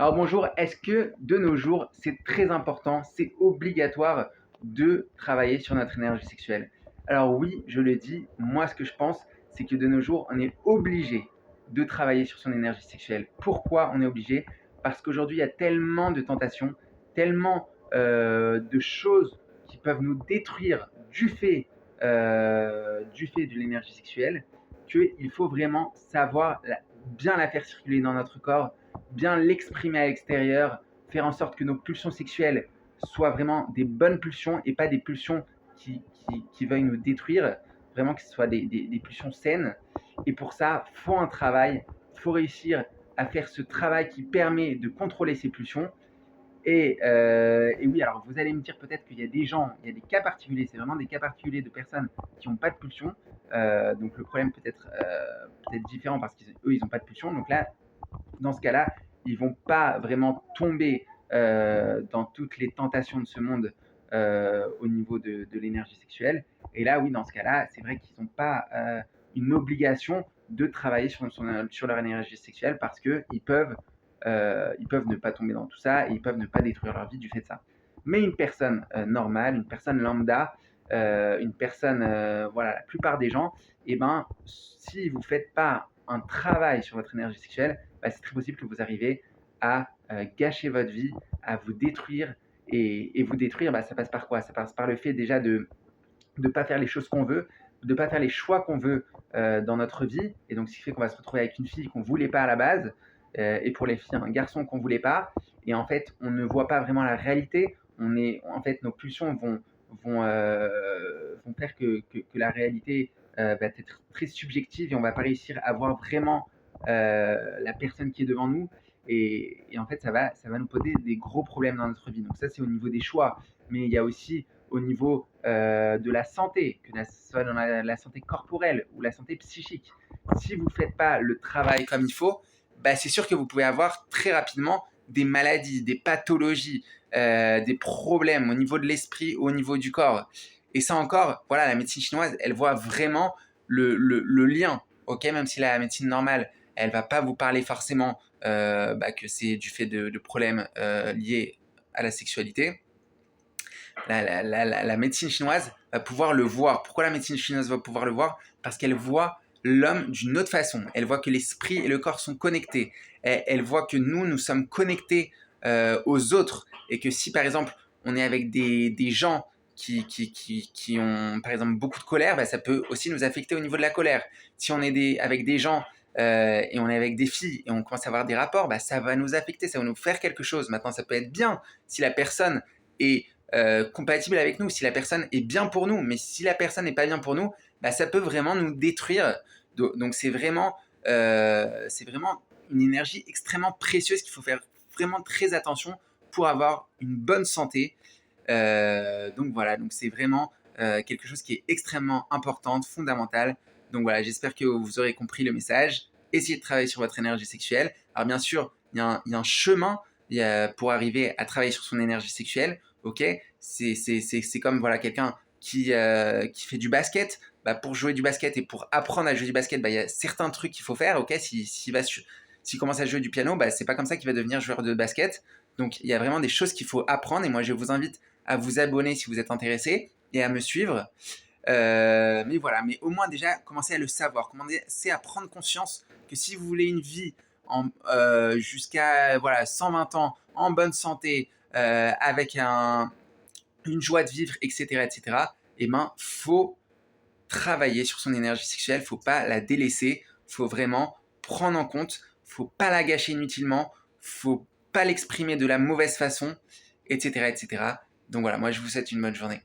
Alors bonjour, est-ce que de nos jours, c'est très important, c'est obligatoire de travailler sur notre énergie sexuelle? Alors oui, je le dis, moi ce que je pense, c'est que de nos jours, on est obligé de travailler sur son énergie sexuelle. Pourquoi on est obligé? Parce qu'aujourd'hui, il y a tellement de tentations, tellement de choses qui peuvent nous détruire du fait de l'énergie sexuelle, qu'il faut vraiment savoir bien la faire circuler dans notre corps, bien l'exprimer à l'extérieur, faire en sorte que nos pulsions sexuelles soient vraiment des bonnes pulsions et pas des pulsions qui veuillent nous détruire, vraiment que ce soit des pulsions saines. Et pour ça, il faut un travail, il faut réussir à faire ce travail qui permet de contrôler ces pulsions. Et oui, alors vous allez me dire peut-être qu'il y a des gens, il y a des cas particuliers, c'est vraiment des cas particuliers de personnes qui n'ont pas de pulsion. Donc le problème peut être différent parce qu'eux, ils n'ont pas de pulsion. Donc là, dans ce cas-là, ils vont pas vraiment tomber dans toutes les tentations de ce monde au niveau de l'énergie sexuelle. Et là, oui, dans ce cas-là, c'est vrai qu'ils n'ont pas une obligation de travailler sur leur énergie sexuelle parce qu'ils peuvent ne pas tomber dans tout ça et ils peuvent ne pas détruire leur vie du fait de ça. Mais une personne normale, une personne lambda, une personne, voilà, la plupart des gens, eh ben, si vous ne faites pas un travail sur votre énergie sexuelle, bah, c'est très possible que vous arrivez à gâcher votre vie, à vous détruire. Et vous détruire, bah, ça passe par quoi? Ça passe par le fait déjà de ne pas faire les choses qu'on veut, de ne pas faire les choix qu'on veut dans notre vie. Et donc, ce qui fait qu'on va se retrouver avec une fille qu'on ne voulait pas à la base, et pour les filles, un garçon qu'on ne voulait pas. Et en fait, on ne voit pas vraiment la réalité. En fait, nos pulsions vont faire que la réalité va être très subjective et on ne va pas réussir à voir vraiment la personne qui est devant nous. Et en fait, ça va nous poser des gros problèmes dans notre vie. Donc ça, c'est au niveau des choix. Mais il y a aussi au niveau de la santé, que ce soit dans la santé corporelle ou la santé psychique. Si vous ne faites pas le travail comme il faut, bah, c'est sûr que vous pouvez avoir très rapidement des maladies, des pathologies, des problèmes au niveau de l'esprit, au niveau du corps. Et ça encore, voilà, la médecine chinoise, elle voit vraiment le lien, ok, même si la médecine normale, elle va pas vous parler forcément que c'est du fait de problèmes liés à la sexualité. La médecine chinoise va pouvoir le voir. Pourquoi la médecine chinoise va pouvoir le voir? Parce qu'elle voit l'homme d'une autre façon. Elle voit que l'esprit et le corps sont connectés. Elle voit que nous sommes connectés aux autres. Et que si, par exemple, on est avec des gens qui ont, par exemple, beaucoup de colère, bah, ça peut aussi nous affecter au niveau de la colère. Si on est avec des gens et on est avec des filles et on commence à avoir des rapports, bah, ça va nous affecter, ça va nous faire quelque chose. Maintenant, ça peut être bien si la personne est compatible avec nous, si la personne est bien pour nous. Mais si la personne n'est pas bien pour nous, bah, ça peut vraiment nous détruire. Donc c'est vraiment une énergie extrêmement précieuse qu'il faut faire vraiment très attention pour avoir une bonne santé. Donc voilà, donc c'est vraiment quelque chose qui est extrêmement important, fondamental. Donc voilà, j'espère que vous aurez compris le message. Essayez de travailler sur votre énergie sexuelle. Alors bien sûr, il y a un chemin pour arriver à travailler sur son énergie sexuelle. Ok, c'est comme voilà quelqu'un qui fait du basket. Bah, pour jouer du basket et pour apprendre à jouer du basket, bah, il y a certains trucs qu'il faut faire. Ok, s'il commence à jouer du piano, bah, c'est pas comme ça qu'il va devenir joueur de basket. Donc il y a vraiment des choses qu'il faut apprendre. Et moi, je vous invite à vous abonner si vous êtes intéressé et à me suivre. Mais voilà, mais au moins déjà, commencez à le savoir, commencez à prendre conscience que si vous voulez une vie jusqu'à voilà, 120 ans, en bonne santé, avec une joie de vivre, etc., etc., eh ben, faut travailler sur son énergie sexuelle, faut pas la délaisser, faut vraiment prendre en compte, faut pas la gâcher inutilement, faut pas l'exprimer de la mauvaise façon, etc., etc. Donc voilà, moi je vous souhaite une bonne journée.